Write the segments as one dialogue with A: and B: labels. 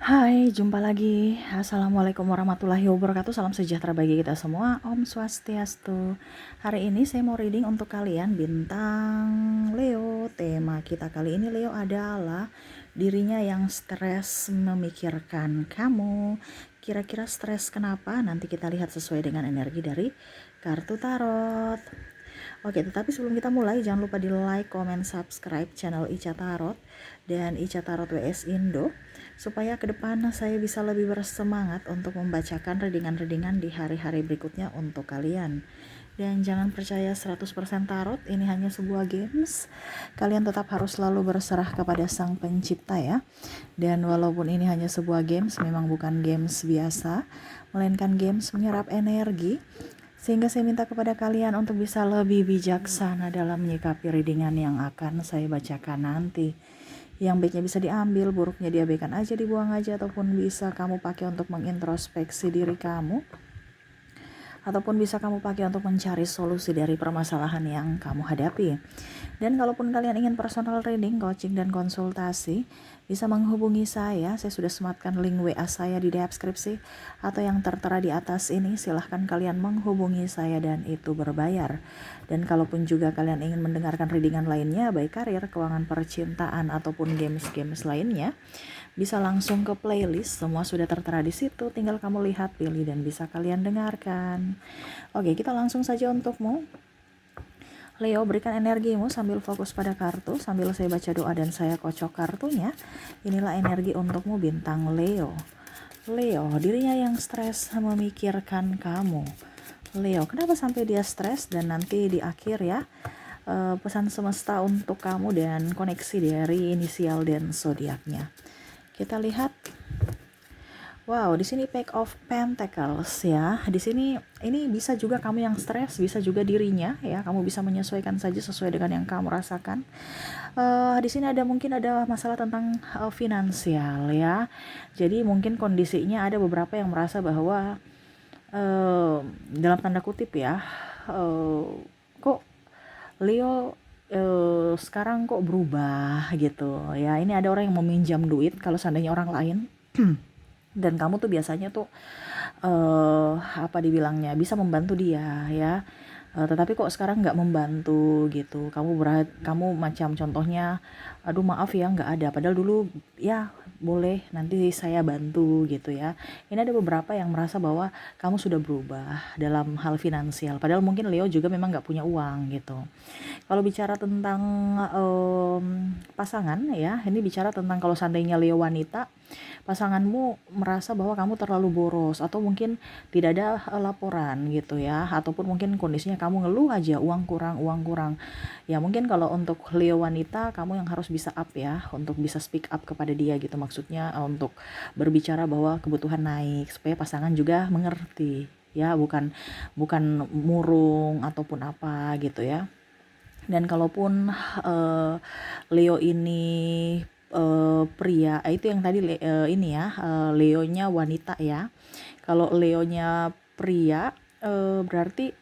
A: Hai, jumpa lagi. Assalamualaikum warahmatullahi wabarakatuh. Salam sejahtera bagi kita semua. Om Swastiastu. Hari ini saya mau reading untuk kalian bintang Leo. Tema kita kali ini Leo adalah dirinya yang stres memikirkan kamu. Kira-kira stres kenapa? Nanti kita lihat sesuai dengan energi dari kartu tarot. Oke, tetapi sebelum kita mulai, jangan lupa di like, comment, subscribe channel Ica Tarot dan Ica Tarot WS Indo, supaya ke depan saya bisa lebih bersemangat untuk membacakan readingan-readingan di hari-hari berikutnya untuk kalian. Dan jangan percaya 100% tarot, ini hanya sebuah games. Kalian tetap harus selalu berserah kepada sang pencipta ya. Dan walaupun ini hanya sebuah games, memang bukan games biasa, melainkan games menyerap energi. Sehingga saya minta kepada kalian untuk bisa lebih bijaksana dalam menyikapi readingan yang akan saya bacakan nanti. Yang baiknya bisa diambil, buruknya diabaikan aja, dibuang aja, ataupun bisa kamu pakai untuk mengintrospeksi diri kamu, ataupun bisa kamu pakai untuk mencari solusi dari permasalahan yang kamu hadapi. Dan kalaupun kalian ingin personal reading, coaching, dan konsultasi, bisa menghubungi saya. Saya sudah sematkan link WA saya di deskripsi atau yang tertera di atas ini. Silahkan kalian menghubungi saya dan itu berbayar. Dan kalaupun juga kalian ingin mendengarkan readingan lainnya, baik karir, keuangan, percintaan, ataupun games-games lainnya, bisa langsung ke playlist. Semua sudah tertera di situ. Tinggal kamu lihat, pilih, dan bisa kalian dengarkan. Oke, kita langsung saja untukmu. Leo, berikan energimu sambil fokus pada kartu, sambil saya baca doa dan saya kocok kartunya. Inilah energi untukmu bintang Leo. Leo, dirinya yang stres memikirkan kamu. Leo, kenapa sampai dia stres? Dan nanti di akhir ya, pesan semesta untuk kamu dan koneksi dari inisial dan zodiaknya. Kita lihat. Wow, di sini Page of Pentacles ya. Di sini ini bisa juga kamu yang stres, bisa juga dirinya ya. Kamu bisa menyesuaikan saja sesuai dengan yang kamu rasakan. Di sini mungkin ada masalah tentang finansial ya. Jadi mungkin kondisinya ada beberapa yang merasa bahwa dalam tanda kutip ya, kok Leo sekarang kok berubah gitu ya. Ini ada orang yang meminjam duit kalau seandainya orang lain. Dan kamu tuh biasanya tuh apa dibilangnya, bisa membantu dia ya, tetapi kok sekarang nggak membantu gitu. Kamu macam contohnya, aduh maaf ya nggak ada, padahal dulu ya boleh nanti saya bantu gitu ya. Ini ada beberapa yang merasa bahwa kamu sudah berubah dalam hal finansial, padahal mungkin Leo juga memang nggak punya uang gitu. Kalau bicara tentang pasangan ya, ini bicara tentang kalau seandainya Leo wanita, pasanganmu merasa bahwa kamu terlalu boros atau mungkin tidak ada laporan gitu ya, ataupun mungkin kondisinya kamu ngeluh aja uang kurang. Ya mungkin kalau untuk Leo wanita, kamu yang harus bisa up ya, untuk bisa speak up kepada dia gitu, maksudnya untuk berbicara bahwa kebutuhan naik supaya pasangan juga mengerti ya, bukan murung ataupun apa gitu ya. Dan kalaupun Leo ini pria, itu yang tadi ini ya, Leonya wanita ya. Kalau Leonya pria, berarti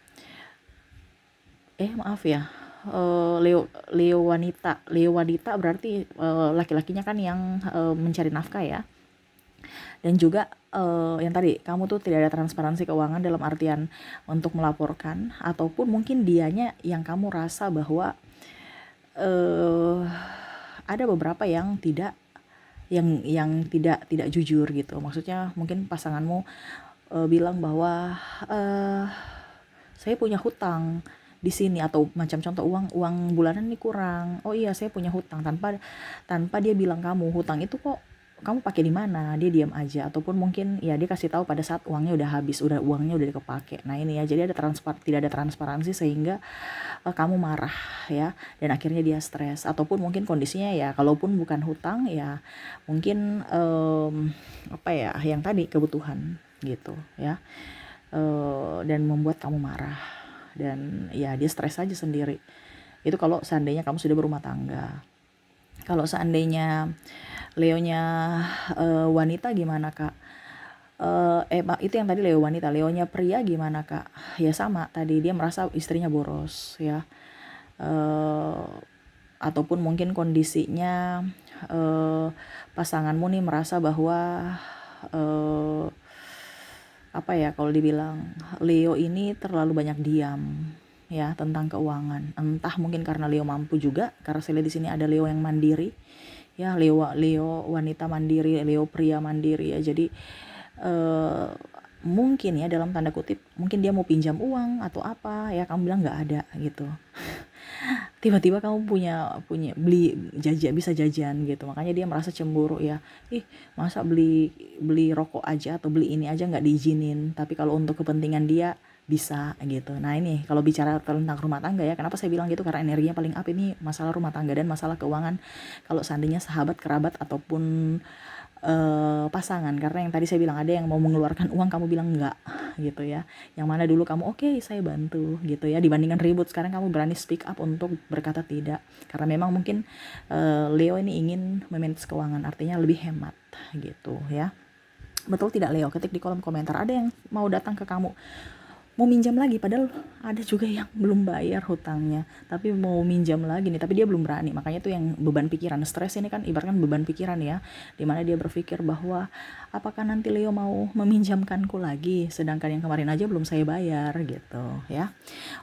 A: maaf ya, Leo wanita berarti laki-lakinya kan yang mencari nafkah ya. Dan juga yang tadi, kamu tuh tidak ada transparansi keuangan dalam artian untuk melaporkan, ataupun mungkin dianya yang kamu rasa bahwa ada beberapa yang tidak jujur gitu. Maksudnya mungkin pasanganmu bilang bahwa saya punya hutang di sini, atau macam contoh uang bulanan ini kurang. Oh iya, saya punya hutang, tanpa dia bilang kamu hutang itu kok kamu pakai di mana, dia diam aja, ataupun mungkin ya dia kasih tahu pada saat uangnya udah habis, uangnya udah kepake. Nah ini ya, jadi tidak ada transparansi sehingga kamu marah ya, dan akhirnya dia stres, ataupun mungkin kondisinya ya, kalaupun bukan hutang ya mungkin apa ya, yang tadi kebutuhan gitu ya, dan membuat kamu marah, dan ya dia stres aja sendiri. Itu kalau seandainya kamu sudah berumah tangga. Kalau seandainya Leonya wanita gimana kak? Itu yang tadi Leo wanita. Leonya pria gimana kak? Ya sama tadi, dia merasa istrinya boros ya, ataupun mungkin kondisinya pasanganmu nih merasa bahwa eh, apa ya, kalau dibilang Leo ini terlalu banyak diam ya tentang keuangan. Entah mungkin karena Leo mampu juga, karena saya lihat di sini ada Leo yang mandiri ya, Leo wanita mandiri, Leo pria mandiri ya. Jadi eh, mungkin ya dalam tanda kutip, mungkin dia mau pinjam uang atau apa ya, kamu bilang nggak ada gitu. Tiba-tiba kamu punya punya beli jajan, bisa jajan gitu, makanya dia merasa cemburu ya. Ih, masa beli beli rokok aja atau beli ini aja nggak diizinin, tapi kalau untuk kepentingan dia bisa gitu. Nah ini kalau bicara tentang rumah tangga ya, kenapa saya bilang gitu, karena energinya paling up ini masalah rumah tangga dan masalah keuangan. Kalau seandainya sahabat, kerabat ataupun pasangan, karena yang tadi saya bilang ada yang mau mengeluarkan uang kamu bilang enggak gitu ya, yang mana dulu kamu oke, saya bantu gitu ya, dibandingkan ribut sekarang kamu berani speak up untuk berkata tidak, karena memang mungkin Leo ini ingin memanage keuangan, artinya lebih hemat gitu ya. Betul tidak Leo? Ketik di kolom komentar. Ada yang mau datang ke kamu mau minjam lagi, padahal ada juga yang belum bayar hutangnya tapi mau minjam lagi nih, tapi dia belum berani. Makanya tuh yang beban pikiran, stres ini kan ibaratkan beban pikiran ya, dimana dia berpikir bahwa apakah nanti Leo mau meminjamkanku lagi sedangkan yang kemarin aja belum saya bayar gitu ya.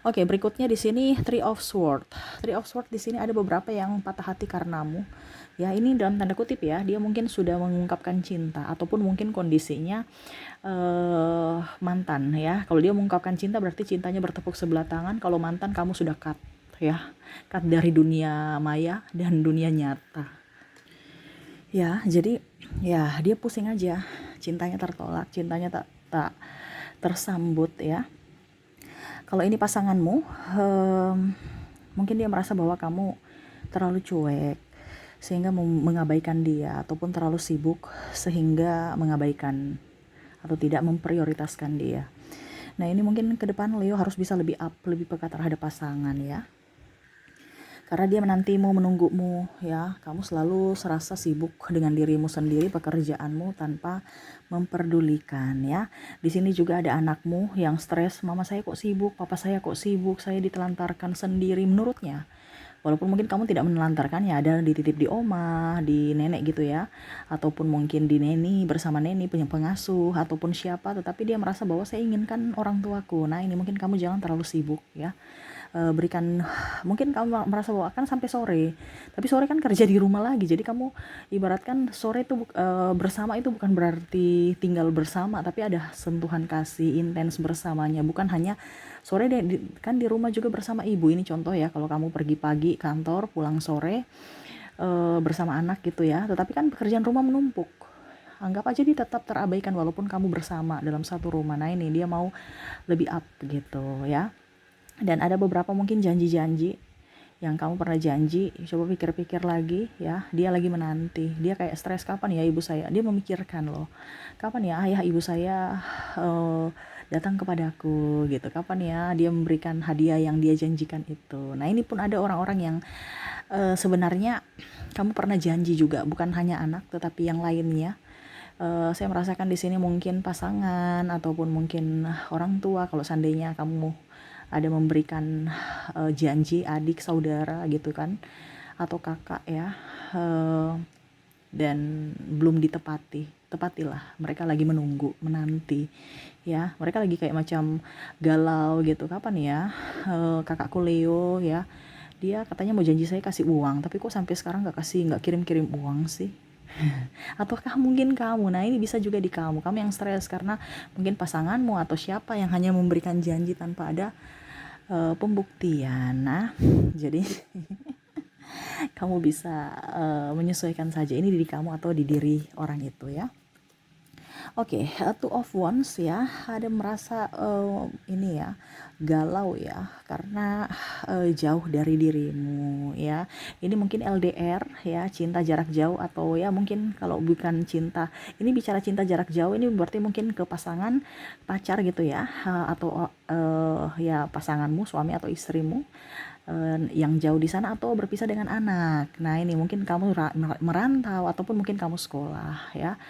A: Oke, berikutnya di sini Three of Swords. Three of Swords di sini ada beberapa yang patah hati karenamu ya. Ini dalam tanda kutip ya, dia mungkin sudah mengungkapkan cinta ataupun mungkin kondisinya mantan ya. Kalau dia mengungkapkan cinta berarti cintanya bertepuk sebelah tangan. Kalau mantan, kamu sudah cut ya, cut dari dunia maya dan dunia nyata ya. Jadi ya dia pusing aja, cintanya tertolak, cintanya tak tersambut ya. Kalau ini pasanganmu, mungkin dia merasa bahwa kamu terlalu cuek sehingga mengabaikan dia, ataupun terlalu sibuk sehingga mengabaikan atau tidak memprioritaskan dia. Nah ini mungkin ke depan Leo harus bisa lebih up, lebih peka terhadap pasangan ya. Karena dia menantimu, menunggumu ya. Kamu selalu serasa sibuk dengan dirimu sendiri, pekerjaanmu tanpa memperdulikan ya. Di sini juga ada anakmu yang stres, mama saya kok sibuk, papa saya kok sibuk, saya ditelantarkan sendiri menurutnya. Walaupun mungkin kamu tidak menelantarkan ya, ada dititip di oma, di nenek gitu ya, ataupun mungkin di neni, bersama neni punya pengasuh ataupun siapa, tetapi dia merasa bahwa saya inginkan orang tuaku. Nah ini mungkin kamu jangan terlalu sibuk ya. Berikan, mungkin kamu merasa bahwa akan sampai sore, tapi sore kan kerja di rumah lagi, jadi kamu ibaratkan sore itu bersama itu bukan berarti tinggal bersama, tapi ada sentuhan kasih intens bersamanya, bukan hanya sore deh, kan di rumah juga bersama ibu. Ini contoh ya, kalau kamu pergi pagi kantor pulang sore bersama anak gitu ya, tetapi kan pekerjaan rumah menumpuk, anggap aja dia tetap terabaikan walaupun kamu bersama dalam satu rumah. Nah ini dia mau lebih up gitu ya. Dan ada beberapa mungkin janji-janji yang kamu pernah janji, coba pikir-pikir lagi ya, dia lagi menanti, dia kayak stres, kapan ya ibu saya, dia memikirkan loh, kapan ya ayah ibu saya datang kepadaku gitu, kapan ya dia memberikan hadiah yang dia janjikan itu. Nah ini pun ada orang-orang yang sebenarnya kamu pernah janji juga, bukan hanya anak tetapi yang lainnya. Saya merasakan di sini mungkin pasangan ataupun mungkin orang tua, kalau seandainya kamu ada memberikan janji adik saudara gitu kan, atau kakak ya, dan belum tepatilah. Mereka lagi menunggu, menanti ya, mereka lagi kayak macam galau gitu, kapan ya kakakku Leo ya, dia katanya mau janji saya kasih uang, tapi kok sampai sekarang nggak kirim uang sih. Ataukah mungkin kamu, nah ini bisa juga di kamu yang stres karena mungkin pasanganmu atau siapa yang hanya memberikan janji tanpa ada pembuktian. Nah jadi kamu bisa menyesuaikan saja ini di kamu atau di diri orang itu ya. Oke, Two of Wands ya, ada merasa ini ya, galau ya, karena jauh dari dirimu ya. Ini mungkin LDR ya, cinta jarak jauh, atau ya mungkin kalau bukan cinta, ini bicara cinta jarak jauh ini berarti mungkin ke pasangan, pacar gitu ya, atau ya pasanganmu, suami atau istrimu yang jauh di sana atau berpisah dengan anak. Nah ini mungkin kamu merantau ataupun mungkin kamu sekolah ya,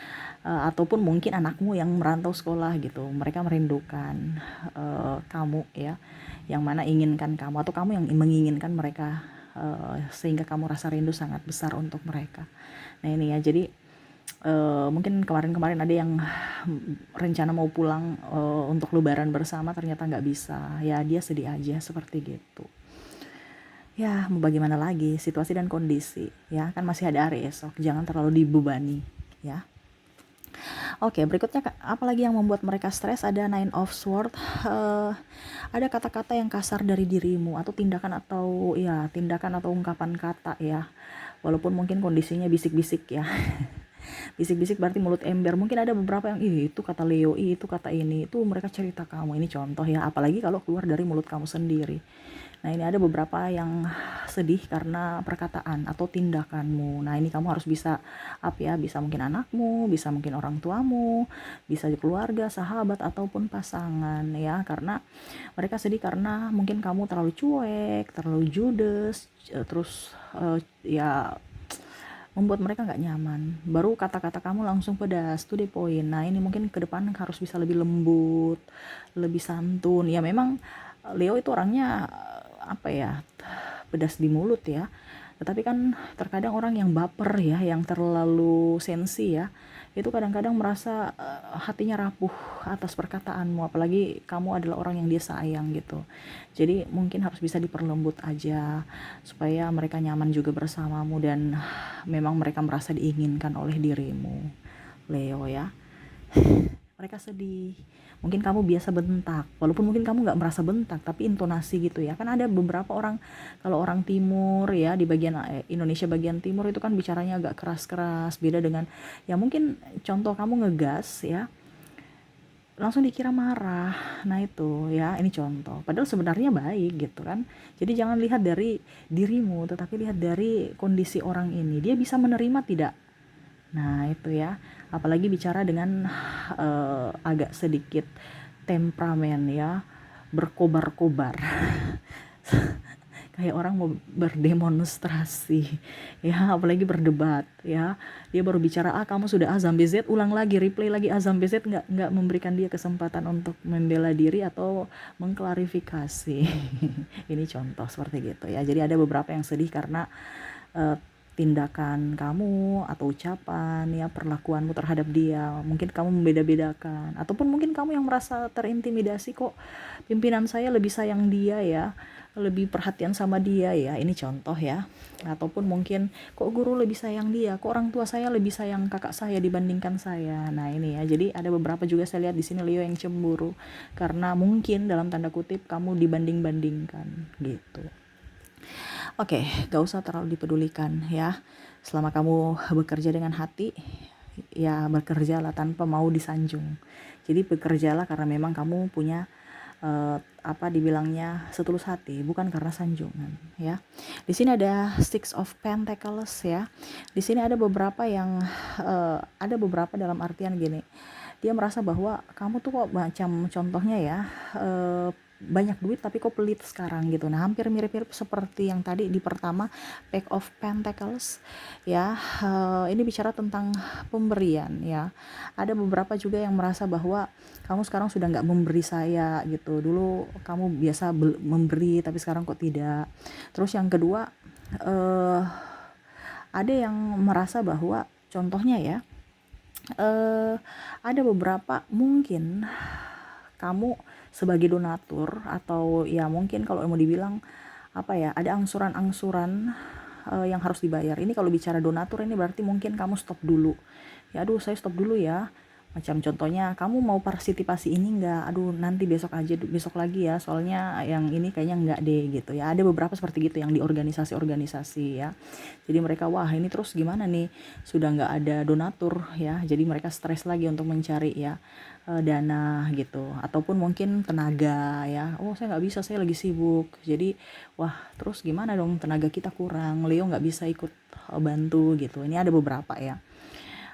A: ataupun mungkin anakmu yang merantau sekolah gitu, mereka merindukan kamu ya, yang mana inginkan kamu atau kamu yang menginginkan mereka sehingga kamu rasa rindu sangat besar untuk mereka. Nah ini ya, jadi mungkin kemarin-kemarin ada yang rencana mau pulang untuk lebaran bersama, ternyata nggak bisa. Ya dia sedih aja seperti gitu. Ya mau bagaimana lagi, situasi dan kondisi ya, kan masih ada hari esok, jangan terlalu dibebani ya. Oke, berikutnya apalagi yang membuat mereka stres, ada Nine of Swords. Ada kata-kata yang kasar dari dirimu, atau tindakan atau ungkapan kata ya, walaupun mungkin kondisinya bisik-bisik ya. Bisik-bisik berarti mulut ember. Mungkin ada beberapa yang itu kata Leo, itu kata ini, itu mereka cerita kamu. Ini contoh ya, apalagi kalau keluar dari mulut kamu sendiri. Nah ini ada beberapa yang sedih karena perkataan atau tindakanmu. Nah ini kamu harus bisa bisa mungkin anakmu, bisa mungkin orang tuamu, bisa keluarga, sahabat ataupun pasangan ya, karena mereka sedih karena mungkin kamu terlalu cuek, terlalu judes, terus ya membuat mereka nggak nyaman. Baru kata-kata kamu langsung pedas, to the point. Nah ini mungkin ke depan harus bisa lebih lembut, lebih santun. Ya memang Leo itu orangnya pedas di mulut ya. Tetapi kan terkadang orang yang baper ya, yang terlalu sensi ya, itu kadang-kadang merasa hatinya rapuh atas perkataanmu, apalagi kamu adalah orang yang dia sayang gitu. Jadi mungkin harus bisa diperlembut aja supaya mereka nyaman juga bersamamu dan memang mereka merasa diinginkan oleh dirimu, Leo ya. Mereka sedih, mungkin kamu biasa bentak, walaupun mungkin kamu nggak merasa bentak, tapi intonasi gitu ya. Kan ada beberapa orang, kalau orang timur ya, di bagian Indonesia bagian timur itu kan bicaranya agak keras-keras, beda dengan ya mungkin contoh kamu ngegas ya, langsung dikira marah. Nah itu ya, ini contoh, padahal sebenarnya baik gitu kan. Jadi jangan lihat dari dirimu, tetapi lihat dari kondisi orang ini, dia bisa menerima tidak. Nah itu ya, apalagi bicara dengan agak sedikit temperamen ya, berkobar-kobar. Kayak orang mau berdemonstrasi ya, apalagi berdebat ya. Dia baru bicara A, kamu sudah A sampai Z, ulang lagi, replay lagi A sampai Z, nggak memberikan dia kesempatan untuk membela diri atau mengklarifikasi. Ini contoh seperti gitu ya. Jadi ada beberapa yang sedih karena tindakan kamu atau ucapan ya, perlakuanmu terhadap dia. Mungkin kamu membeda-bedakan, ataupun mungkin kamu yang merasa terintimidasi, kok pimpinan saya lebih sayang dia ya, lebih perhatian sama dia ya. Ini contoh ya. Ataupun mungkin kok guru lebih sayang dia, kok orang tua saya lebih sayang kakak saya dibandingkan saya. Nah ini ya, jadi ada beberapa juga saya lihat di sini Leo yang cemburu karena mungkin dalam tanda kutip kamu dibanding-bandingkan gitu. Oke, gak usah terlalu dipedulikan ya. Selama kamu bekerja dengan hati, ya bekerjalah tanpa mau disanjung. Jadi bekerjalah karena memang kamu punya dibilangnya setulus hati, bukan karena sanjungan ya. Di sini ada Six of Pentacles ya. Di sini ada beberapa yang dalam artian gini. Dia merasa bahwa kamu tuh kok macam contohnya ya, banyak duit tapi kok pelit sekarang gitu. Nah hampir mirip-mirip seperti yang tadi di pertama, Pack of Pentacles ya. Ini bicara tentang pemberian ya. Ada beberapa juga yang merasa bahwa kamu sekarang sudah nggak memberi saya gitu. Dulu kamu biasa memberi tapi sekarang kok tidak. Terus yang kedua, ada yang merasa bahwa contohnya ya, ada beberapa mungkin kamu sebagai donatur, atau ya mungkin kalau mau dibilang ada angsuran-angsuran yang harus dibayar. Ini kalau bicara donatur ini berarti mungkin kamu stop dulu ya, aduh saya stop dulu ya. Macam contohnya, kamu mau partisipasi ini enggak? Aduh nanti besok aja, besok lagi ya, soalnya yang ini kayaknya enggak deh gitu ya. Ada beberapa seperti gitu yang di organisasi-organisasi ya. Jadi mereka, wah ini terus gimana nih, sudah enggak ada donatur ya. Jadi mereka stres lagi untuk mencari ya dana gitu, ataupun mungkin tenaga ya. Oh saya nggak bisa, saya lagi sibuk. Jadi wah terus gimana dong, tenaga kita kurang, Leo nggak bisa ikut bantu gitu. Ini ada beberapa ya.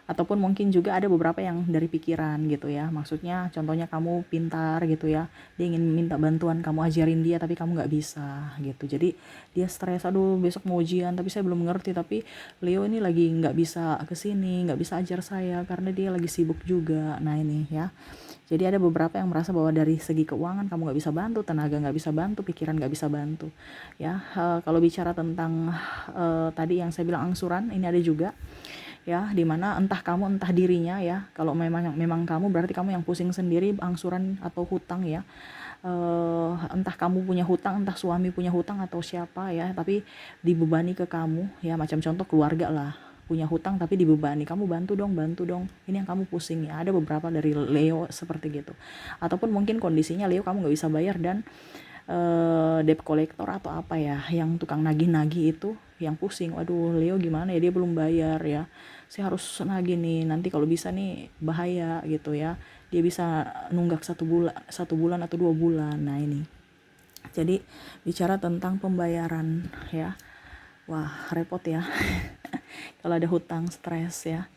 A: Ataupun mungkin juga ada beberapa yang dari pikiran gitu ya, maksudnya contohnya kamu pintar gitu ya, dia ingin minta bantuan kamu ajarin dia tapi kamu nggak bisa gitu. Jadi dia stres, aduh besok mau ujian tapi saya belum ngerti, tapi Leo ini lagi nggak bisa kesini, nggak bisa ajar saya karena dia lagi sibuk juga. Nah ini ya, Jadi ada beberapa yang merasa bahwa dari segi keuangan kamu nggak bisa bantu, tenaga nggak bisa bantu, pikiran nggak bisa bantu. Ya, kalau bicara tentang tadi yang saya bilang angsuran, ini ada juga ya, dimana entah kamu entah dirinya ya. Kalau memang kamu, berarti kamu yang pusing sendiri angsuran atau hutang ya. Entah kamu punya hutang, entah suami punya hutang atau siapa ya, tapi dibebani ke kamu ya, macam contoh keluarga lah punya hutang tapi dibebani, kamu bantu dong, ini yang kamu pusing ya. Ada beberapa dari Leo seperti gitu, ataupun mungkin kondisinya Leo kamu nggak bisa bayar dan debt collector atau apa ya, yang tukang nagih-nagih itu yang pusing. Waduh, Leo gimana ya, dia belum bayar ya, saya harus nagih nih, nanti kalau bisa nih bahaya gitu ya, dia bisa nunggak 1 bulan atau 2 bulan. Nah ini, jadi bicara tentang pembayaran ya, wah repot ya. Kalau ada hutang, stres ya.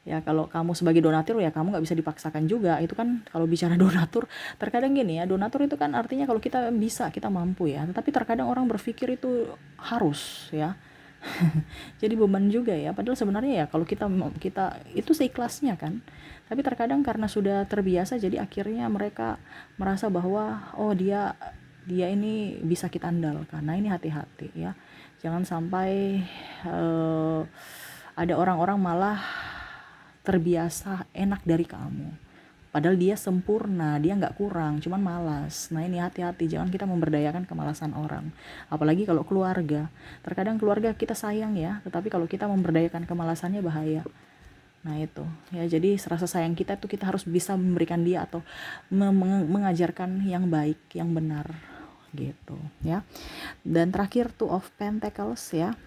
A: Ya kalau kamu sebagai donatur ya kamu nggak bisa dipaksakan juga. Itu kan kalau bicara donatur, terkadang gini ya, donatur itu kan artinya kalau kita bisa, kita mampu ya. Tapi terkadang orang berpikir itu harus ya. Jadi beban juga ya. Padahal sebenarnya ya kalau kita itu seikhlasnya kan. Tapi terkadang karena sudah terbiasa, jadi akhirnya mereka merasa bahwa oh dia ini bisa kita andalkan. Nah ini hati-hati ya. Jangan sampai ada orang-orang malah terbiasa enak dari kamu, padahal dia sempurna, dia nggak kurang, cuman malas. Nah ini hati-hati, jangan kita memberdayakan kemalasan orang, apalagi kalau keluarga. Terkadang keluarga kita sayang ya, tetapi kalau kita memberdayakan kemalasannya bahaya. Nah itu ya, jadi rasa sayang kita tuh kita harus bisa memberikan dia atau mengajarkan yang baik, yang benar gitu ya. Dan terakhir tuh of Pentacles ya.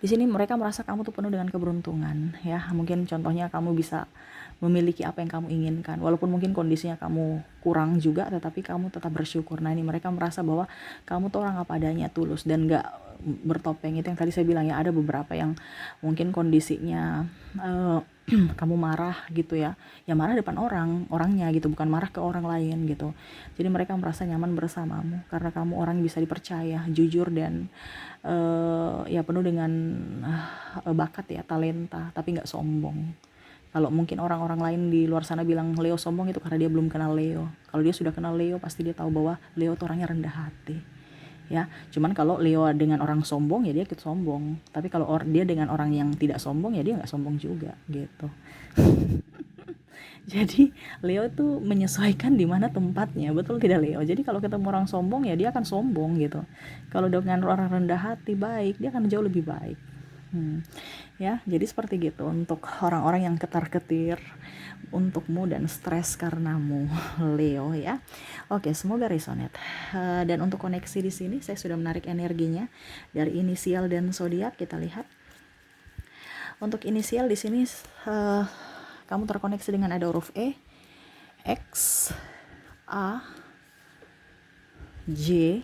A: Di sini mereka merasa kamu tuh penuh dengan keberuntungan ya. Mungkin contohnya kamu bisa memiliki apa yang kamu inginkan, walaupun mungkin kondisinya kamu kurang juga, tetapi kamu tetap bersyukur. Nah ini mereka merasa bahwa kamu tuh orang apa adanya, tulus dan gak bertopeng. Itu yang tadi saya bilang ya, ada beberapa yang mungkin kondisinya kamu marah gitu ya, ya marah depan orangnya gitu, bukan marah ke orang lain gitu. Jadi mereka merasa nyaman bersamamu karena kamu orang yang bisa dipercaya, jujur dan ya penuh dengan bakat ya, talenta, tapi nggak sombong. Kalau mungkin orang-orang lain di luar sana bilang Leo sombong, itu karena dia belum kenal Leo. Kalau dia sudah kenal Leo, pasti dia tahu bahwa Leo tuh orangnya rendah hati ya. Cuman kalau Leo dengan orang sombong ya dia ikut sombong, tapi kalau dia dengan orang yang tidak sombong ya dia nggak sombong juga gitu. Jadi Leo tuh menyesuaikan di mana tempatnya, betul tidak Leo? Jadi kalau ketemu orang sombong ya dia akan sombong gitu. Kalau dengan orang rendah hati baik, dia akan jauh lebih baik. Ya, jadi seperti gitu untuk orang-orang yang ketar-ketir untukmu dan stres karenamu, Leo ya. Oke, semoga resonate. Dan untuk koneksi di sini saya sudah menarik energinya dari inisial dan zodiak. Kita lihat. Untuk inisial di sini kamu terkoneksi dengan ada huruf E, X, A, J,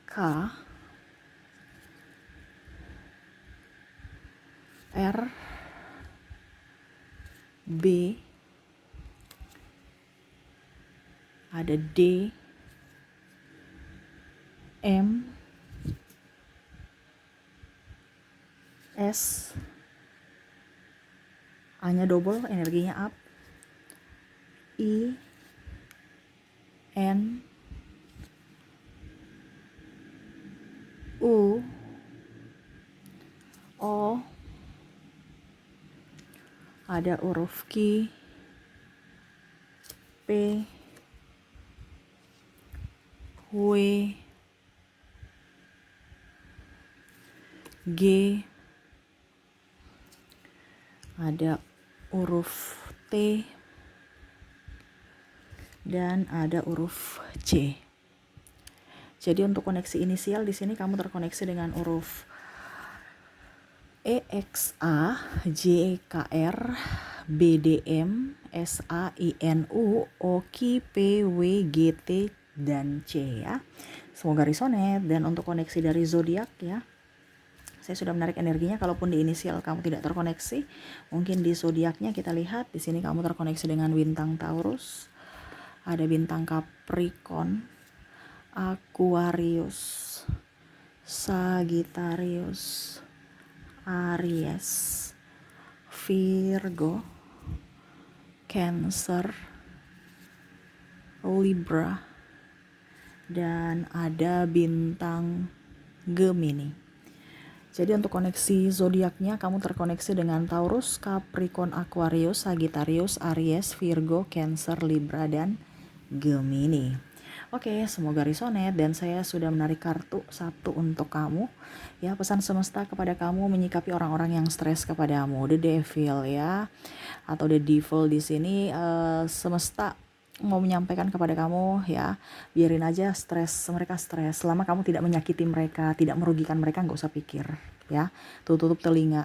A: K, R, B, ada D, M, S, A-nya double, energinya up, I, N, U, O, ada huruf Q, P, W, G, ada huruf T, dan ada huruf C. Jadi untuk koneksi inisial di sini kamu terkoneksi dengan huruf E, X, A, J, K, R, B, D, M, S, A, I, N, U, O, Q, P, W, G, T, dan C ya. Semoga resonate. Dan untuk koneksi dari zodiak ya, saya sudah menarik energinya. Kalaupun di inisial kamu tidak terkoneksi, mungkin di zodiaknya kita lihat. Di sini kamu terkoneksi dengan bintang Taurus, ada bintang Capricorn, Aquarius, Sagittarius, Aries, Virgo, Cancer, Libra, dan ada bintang Gemini. Jadi untuk koneksi zodiaknya kamu terkoneksi dengan Taurus, Capricorn, Aquarius, Sagittarius, Aries, Virgo, Cancer, Libra, dan Gemini. Oke, semoga resonate dan saya sudah menarik kartu satu untuk kamu. Ya, pesan semesta kepada kamu menyikapi orang-orang yang stres kepadamu, the devil ya, atau the devil di sini semesta mau menyampaikan kepada kamu ya, biarin aja mereka stres selama kamu tidak menyakiti mereka, tidak merugikan mereka, nggak usah pikir ya. Tutup telinga.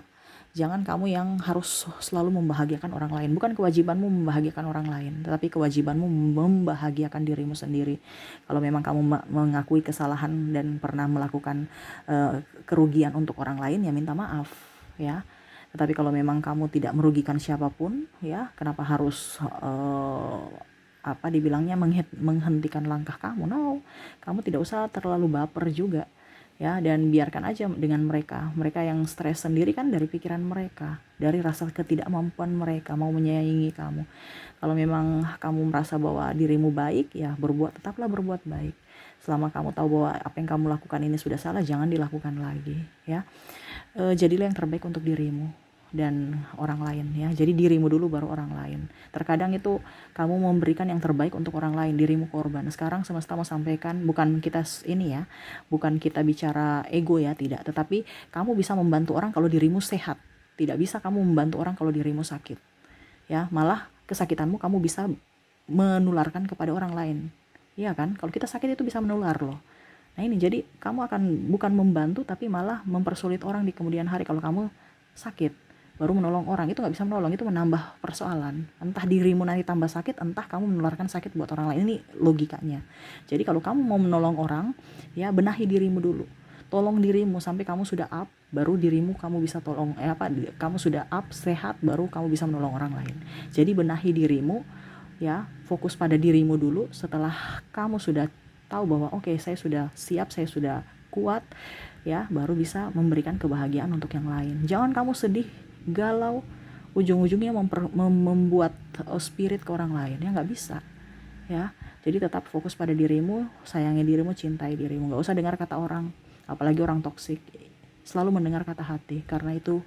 A: Jangan kamu yang harus selalu membahagiakan orang lain. Bukan kewajibanmu membahagiakan orang lain, tetapi kewajibanmu membahagiakan dirimu sendiri. Kalau memang kamu mengakui kesalahan dan pernah melakukan kerugian untuk orang lain, ya minta maaf ya. Tetapi kalau memang kamu tidak merugikan siapapun ya, kenapa harus dibilangnya menghentikan langkah kamu? No, kamu tidak usah terlalu baper juga ya, dan biarkan aja dengan mereka yang stres sendiri kan dari pikiran mereka, dari rasa ketidakmampuan mereka mau menyayangi kamu. Kalau memang kamu merasa bahwa dirimu baik ya, tetaplah berbuat baik. Selama kamu tahu bahwa apa yang kamu lakukan ini sudah salah, jangan dilakukan lagi ya. Jadilah yang terbaik untuk dirimu dan orang lain ya. Jadi dirimu dulu baru orang lain. Terkadang itu kamu memberikan yang terbaik untuk orang lain, dirimu korban. Sekarang semesta mau sampaikan, bukan kita ini ya, bukan kita bicara ego ya, tidak, tetapi kamu bisa membantu orang kalau dirimu sehat. Tidak bisa kamu membantu orang kalau dirimu sakit ya. Malah kesakitanmu kamu bisa menularkan kepada orang lain, iya kan? Kalau kita sakit itu bisa menular loh. Nah ini, jadi kamu akan bukan membantu tapi malah mempersulit orang di kemudian hari. Kalau kamu sakit baru menolong orang, itu nggak bisa menolong, itu menambah persoalan. Entah dirimu nanti tambah sakit, entah kamu menularkan sakit buat orang lain. Ini logikanya. Jadi kalau kamu mau menolong orang ya, benahi dirimu dulu, tolong dirimu sampai kamu sudah up, baru dirimu kamu bisa tolong kamu sudah up sehat, baru kamu bisa menolong orang lain. Jadi benahi dirimu ya, fokus pada dirimu dulu. Setelah kamu sudah tahu bahwa oke, saya sudah siap, saya sudah kuat ya, baru bisa memberikan kebahagiaan untuk yang lain. Jangan kamu sedih, galau, ujung-ujungnya membuat spirit ke orang lain ya, nggak bisa ya. Jadi tetap fokus pada dirimu, sayangi dirimu, cintai dirimu. Nggak usah dengar kata orang, apalagi orang toksik. Selalu mendengar kata hati, karena itu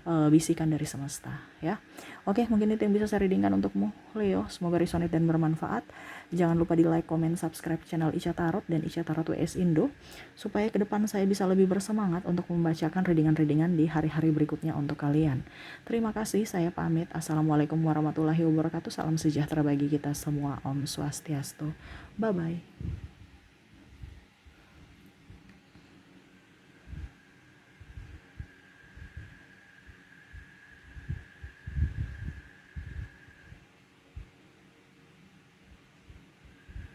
A: bisikan dari semesta ya. Oke, mungkin itu yang bisa saya readingkan untukmu Leo. Semoga resonate dan bermanfaat. Jangan lupa di like, comment, subscribe channel Ica Tarot dan Ica Tarot WS Indo, supaya ke depan saya bisa lebih bersemangat untuk membacakan readingan-readingan di hari-hari berikutnya untuk kalian. Terima kasih, saya pamit. Assalamualaikum warahmatullahi wabarakatuh. Salam sejahtera bagi kita semua. Om Swastiastu. Bye bye.